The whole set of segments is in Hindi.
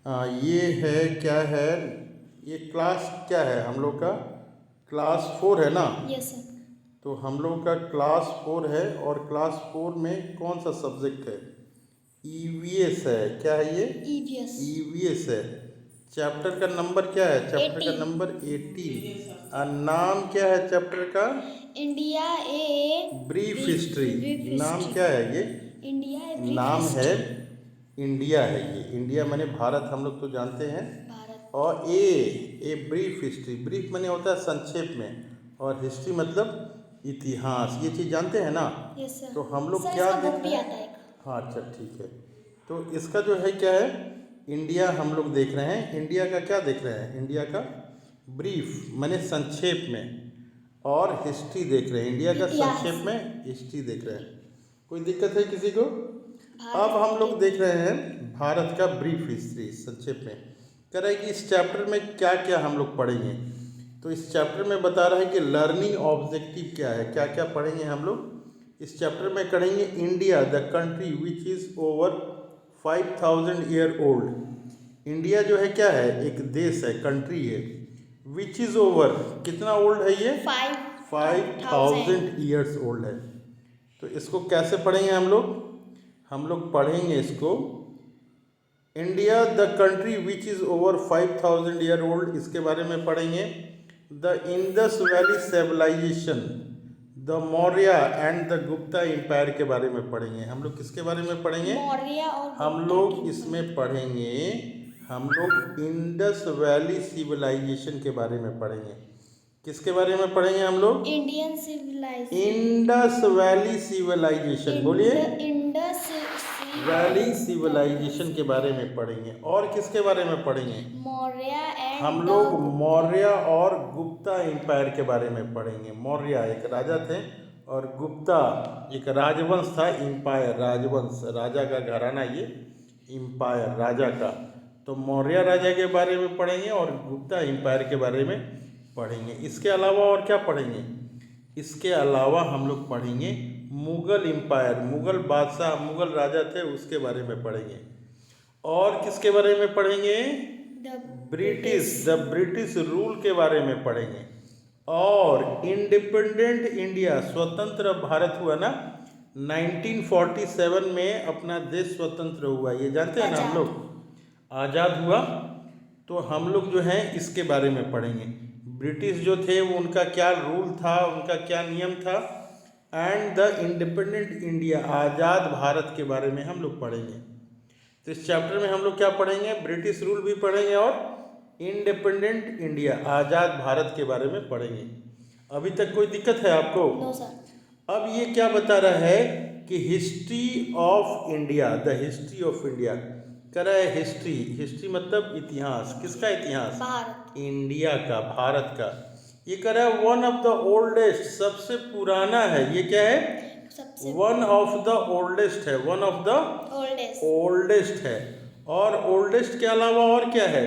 ये है क्या है, ये क्लास क्या है हम लोग का? क्लास 4 है ना? Yes sir. तो हम लोग का क्लास 4 है और क्लास 4 में कौन सा सब्जेक्ट है? ईवीएस है। क्या है ये? ईवीएस। ईवीएस है। चैप्टर का नंबर क्या है? चैप्टर का 18। नंबर 18। नाम क्या है चैप्टर का? India a brief history. Brief नाम हिस्ट्री। क्या है ये? इंडिया ए ब्रीफ नाम है हिस्ट्री। इंडिया है। ये इंडिया माने भारत, हम लोग तो जानते हैं। भारत। और ए ब्रीफ हिस्ट्री। ब्रीफ माने होता है संक्षेप में, और हिस्ट्री मतलब इतिहास। ये चीज़ जानते हैं ना? Yes sir. तो हम लोग सर क्या इसका देख बुक रहे भी आता हैं? है एक। हाँ अच्छा ठीक है। तो इसका जो है क्या है, इंडिया हम लोग देख रहे हैं। इंडिया का क्या देख रहे हैं? इंडिया का ब्रीफ माने संक्षेप में, और हिस्ट्री देख रहे हैं। इंडिया का इतिहास। संक्षेप में हिस्ट्री देख रहे हैं। कोई दिक्कत है किसी को? अब भारत हम लोग के। देख रहे हैं भारत का ब्रीफ हिस्ट्री संक्षेप में। कह रहा है कि इस चैप्टर में क्या क्या हम लोग पढ़ेंगे। तो इस चैप्टर में बता रहा है कि लर्निंग ऑब्जेक्टिव क्या है, क्या क्या पढ़ेंगे हम लोग इस चैप्टर में। करेंगे India the country which is over 5000 year old. India जो है क्या है? एक देश है, कंट्री है। विच इज़ ओवर, कितना ओल्ड है ये? 5000 ईयर्स ओल्ड है। तो इसको कैसे पढ़ेंगे हम लोग? हम लोग पढ़ेंगे इसको India the country which is over 5000 year old, इसके बारे में पढ़ेंगे। The Indus valley civilisation, the Maurya and the Gupta empire के बारे में पढ़ेंगे। हम लोग किसके बारे में पढ़ेंगे? मौर्य और हम गुप्ता लोग के इसमें पढ़ेंगे, हम लोग इंडस वैली सिविलाइजेशन के बारे में पढ़ेंगे। किसके बारे में पढ़ेंगे हम लोग? Indian civilisation. Indus valley civilisation. बोलिए। इंडस वैली सिविलाइजेशन के बारे में पढ़ेंगे। और किसके बारे में पढ़ेंगे? मौर्य एंड हम लोग मौर्य और गुप्ता एम्पायर के बारे में पढ़ेंगे। मौर्य एक राजा थे, और गुप्ता एक राजवंश था। एम्पायर राजवंश, राजा का घराना ये, एम्पायर राजा का। तो मौर्य राजा के बारे में पढ़ेंगे और गुप्ता एम्पायर के बारे में पढ़ेंगे। इसके अलावा और क्या पढ़ेंगे? इसके अलावा हम लोग पढ़ेंगे मुगल एम्पायर, मुगल बादशाह, मुगल राजा थे, उसके बारे में पढ़ेंगे। और किसके बारे में पढ़ेंगे? ब्रिटिश, द ब्रिटिश रूल के बारे में पढ़ेंगे। और इंडिपेंडेंट इंडिया, स्वतंत्र भारत हुआ ना 1947 में, अपना देश स्वतंत्र हुआ, ये जानते हैं ना हम लोग? आज़ाद हुआ। तो हम लोग जो हैं इसके बारे में पढ़ेंगे। ब्रिटिश जो थे वो, उनका क्या रूल था, उनका क्या नियम था, एंड द इंडिपेंडेंट इंडिया, आज़ाद भारत के बारे में हम लोग पढ़ेंगे। तो इस चैप्टर में हम लोग क्या पढ़ेंगे? ब्रिटिश रूल भी पढ़ेंगे और इंडिपेंडेंट इंडिया, आज़ाद भारत के बारे में पढ़ेंगे। अभी तक कोई दिक्कत है आपको? No sir. अब ये क्या बता रहा है कि history of India, the history of India. कह रहा है हिस्ट्री, हिस्ट्री मतलब इतिहास। किसका इतिहास? भारत। इंडिया का, भारत का। ये कह रहा है वन ऑफ द ओल्डेस्ट, सबसे पुराना है। ये क्या है? सबसे वन ऑफ द ओल्डेस्ट है, वन ऑफ द ओल्डेस्ट है। और ओल्डेस्ट के अलावा और क्या है?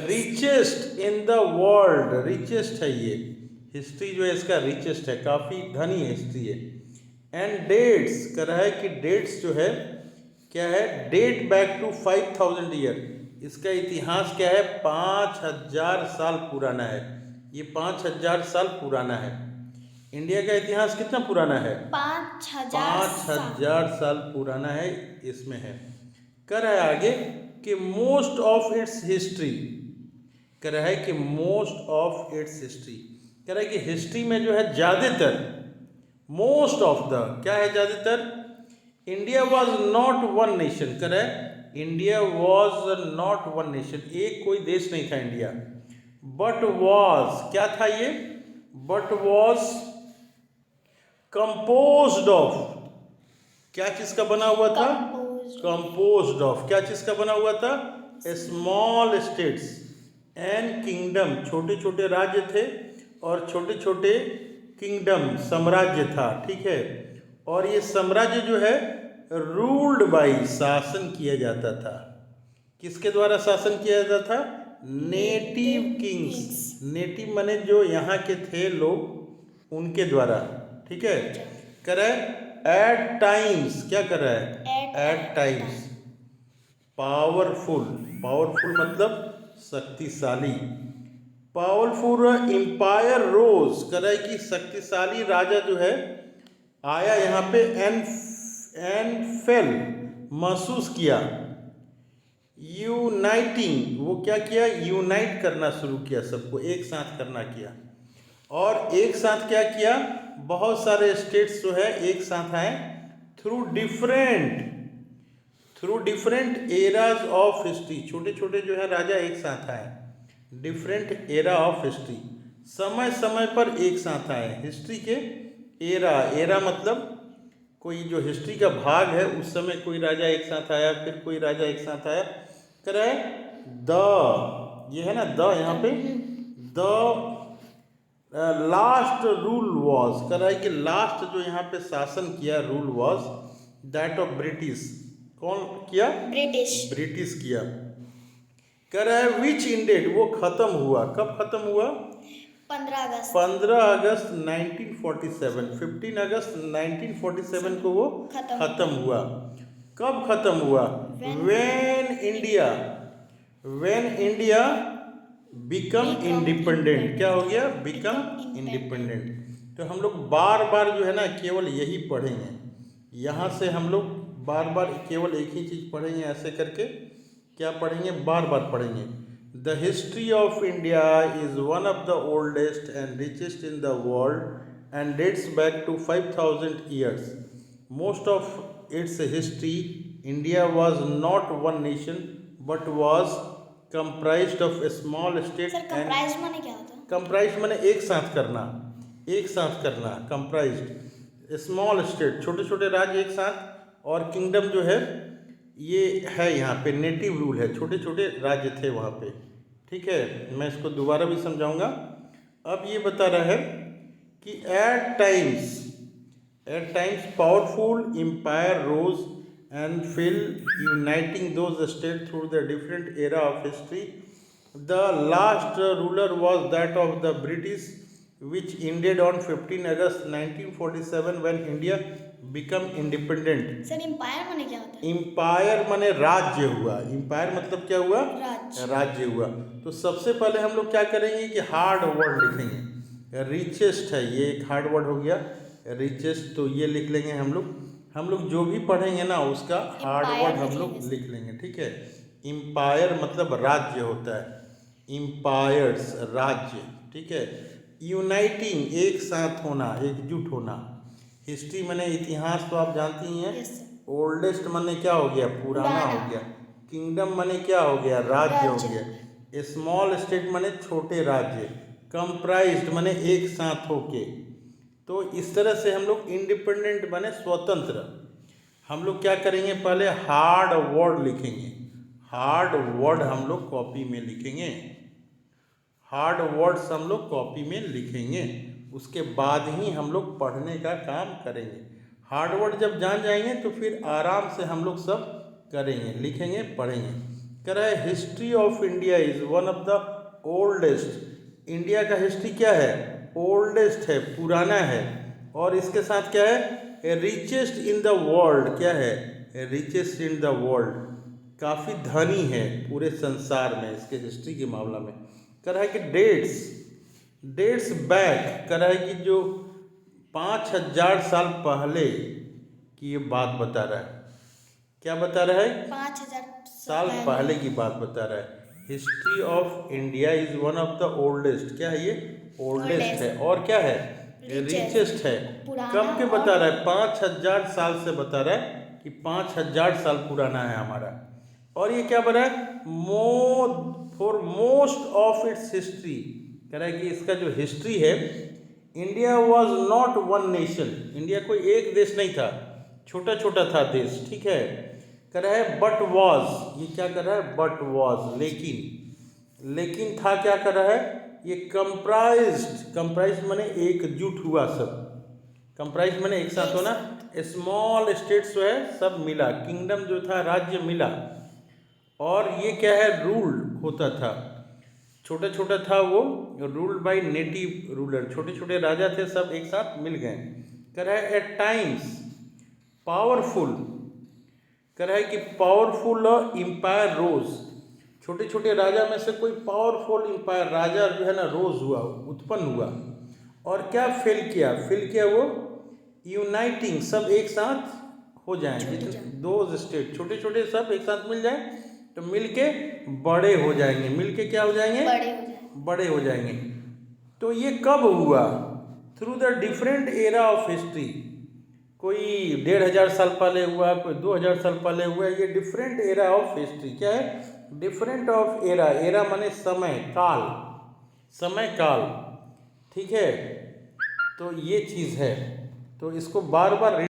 Richest in the world, richest है ये। हिस्ट्री जो है इसका रिचेस्ट है, काफ़ी धनी हिस्ट्री है। एंड डेट्स, कह रहा है कि डेट्स जो है क्या है? Date back to 5000 year. इसका इतिहास क्या है? 5000 साल पुराना है। ये 5000 साल पुराना है। इंडिया का इतिहास कितना पुराना है? 5000 साल पुराना है, इसमें है। कह रहा है आगे कि मोस्ट ऑफ इट्स हिस्ट्री, कह रहा है कि मोस्ट ऑफ इट्स हिस्ट्री, कह रहा है कि हिस्ट्री में जो है ज़्यादातर, मोस्ट ऑफ द, क्या है ज़्यादातर? India was not one nation. कह रहा है India was not one nation, एक कोई देश नहीं था इंडिया। बट वॉज, क्या था ये? बट वॉज कंपोज्ड ऑफ, क्या चीज का बना हुआ था? कंपोज्ड ऑफ, क्या चीज का बना हुआ था? स्मॉल स्टेट्स एंड किंगडम, छोटे छोटे राज्य थे और छोटे छोटे किंगडम, साम्राज्य था। ठीक है। और ये साम्राज्य जो है रूल्ड बाई, शासन किया जाता था। किसके द्वारा शासन किया जाता था? Native Kings. नेटिव माने जो यहाँ के थे लोग, उनके द्वारा। ठीक है। कर रहा है एट टाइम्स, क्या कर रहा है? Eight times. पावरफुल, पावरफुल मतलब शक्तिशाली। पावरफुल एम्पायर रोज, कह रहा है कि शक्तिशाली राजा जो है आया यहाँ पे, एंड फेल महसूस किया। यूनाइटिंग, वो क्या किया, यूनाइट करना शुरू किया, सबको एक साथ करना किया। और एक साथ क्या किया, बहुत सारे स्टेट्स जो है एक साथ आए through different eras of history. छोटे छोटे जो है राजा एक साथ आए, डिफरेंट एरा ऑफ हिस्ट्री, समय समय पर एक साथ आए। हिस्ट्री के एरा मतलब कोई जो हिस्ट्री का भाग है, उस समय कोई राजा एक साथ आया, फिर कोई राजा एक साथ आया। कह रहा है द, ये है ना द, यहाँ पे द लास्ट रूल वॉज, कह रहा है कि लास्ट जो यहाँ पे शासन किया, rule was that of British. कौन किया, ब्रिटिश किया। कह रहा है विच इंडेड, वो खत्म हुआ, कब खत्म हुआ, 15 अगस्त 1947, 15 अगस्त 1947 को वो खत्म हुआ। कब खत्म हुआ, व्हेन इंडिया बिकम इंडिपेंडेंट। क्या हो गया, बिकम इंडिपेंडेंट। तो हम लोग बार बार जो है ना केवल यही पढ़ेंगे, यहाँ से हम लोग बार बार केवल एक ही चीज़ पढ़ेंगे, ऐसे करके क्या पढ़ेंगे, बार बार पढ़ेंगे। The history of India is one of the oldest and richest in the world and dates back to 5000 years. Most of its history India was not one nation but was comprised of a small state. Comprised माने क्या होता है, कंप्राइज्ड माने एक साथ करना, कंप्राइज्ड स्मॉल स्टेट, छोटे छोटे राज्य एक साथ, और किंगडम जो है ये है यहाँ पे नेटिव रूल है, छोटे छोटे राज्य थे वहाँ पे। ठीक है, मैं इसको दोबारा भी समझाऊंगा। अब ये बता रहा है कि at times powerful empire rose and fell uniting those state through the different era of history. The last ruler was that of the British which ended on 15 August 1947 when India become independent। Sir empire माने क्या होता है, एम्पायर माने राज्य हुआ, एम्पायर मतलब क्या हुआ, राज्य हुआ। तो सबसे पहले हम लोग क्या करेंगे कि हार्ड वर्ड लिखेंगे। रिचेस्ट है, ये एक हार्ड वर्ड हो गया रिचेस्ट, तो ये लिख लेंगे हम लोग जो भी पढ़ेंगे ना उसका हार्ड वर्ड हम लोग लिख लेंगे। ठीक है, एम्पायर मतलब राज्य होता है, एम्पायर्स राज्य। ठीक है, यूनाइटिंग एक साथ होना, एकजुट होना। हिस्ट्री माने इतिहास, तो आप जानती ही हैं। ओल्डेस्ट माने क्या हो गया, पुराना हो गया। किंगडम माने क्या हो गया, राज्य हो गया। स्मॉल स्टेट माने छोटे राज्य। कंप्राइज्ड माने एक साथ होके। तो इस तरह से हम लोग इंडिपेंडेंट माने स्वतंत्र। हम लोग क्या करेंगे, पहले हार्ड वर्ड लिखेंगे, हार्ड वर्ड हम लोग कॉपी में लिखेंगे, हार्ड वर्ड्स हम लोग कॉपी में लिखेंगे, उसके बाद ही हम लोग पढ़ने का काम करेंगे। हार्ड वर्ड जब जान जाएंगे तो फिर आराम से हम लोग सब करेंगे, लिखेंगे, पढ़ेंगे। कह रहा है history of India is one of the oldest. India का हिस्ट्री क्या है, ओल्डेस्ट है, पुराना है। और इसके साथ क्या है, रिचेस्ट इन द वर्ल्ड। क्या है, रिचेस्ट इन द वर्ल्ड, काफ़ी धनी है पूरे संसार में, इसके हिस्ट्री के मामला में। कह रहा है कि डेट्स बैक, कह रहा है कि जो 5000 साल पहले की ये बात बता रहा है। क्या बता रहा है, 5000 साल पहले की बात बता रहा है। History of India is one of the oldest. क्या है ये, ओल्डेस्ट है, और क्या है, रिचेस्ट है। कब के बता रहा है, 5000 साल से बता रहा है कि 5000 साल पुराना है हमारा। और ये क्या बना है, for most of its history. कह रहा है कि इसका जो हिस्ट्री है, India was not one nation. India कोई एक देश नहीं था, छोटा छोटा था देश। ठीक है, कह रहा है बट वॉज, ये क्या कर रहा है, बट वॉज, लेकिन था, क्या कर रहा है, ये कंप्राइज्ड माने एकजुट हुआ सब। कंप्राइज्ड माने एक साथ होना। स्मॉल स्टेट्स जो है सब मिला, किंगडम जो था राज्य मिला। और ये क्या है, रूल होता था, छोटा छोटा था वो, रूल्ड बाय नेटिव रूलर, छोटे छोटे राजा थे, सब एक साथ मिल गए। कह रहा है एट टाइम्स पावरफुल कह रहा है कि पावरफुल एम्पायर रोज, छोटे छोटे राजा में से कोई पावरफुल एम्पायर राजा जो है ना रोज हुआ, उत्पन्न हुआ, और क्या फेल किया वो यूनाइटिंग, सब एक साथ हो जाएं, जितने दो स्टेट छोटे छोटे सब एक साथ मिल जाएं तो मिल के बड़े हो जाएंगे, मिल के क्या हो जाएंगे, बड़े हो जाएंगे। तो ये कब हुआ? Through the different era of history, कोई 1500 साल पहले हुआ, कोई 2000 साल पहले हुआ, ये डिफरेंट एरा ऑफ हिस्ट्री। क्या है? डिफरेंट ऑफ एरा, एरा माने समय काल, समय काल, ठीक है। तो ये चीज़ है, तो इसको बार बार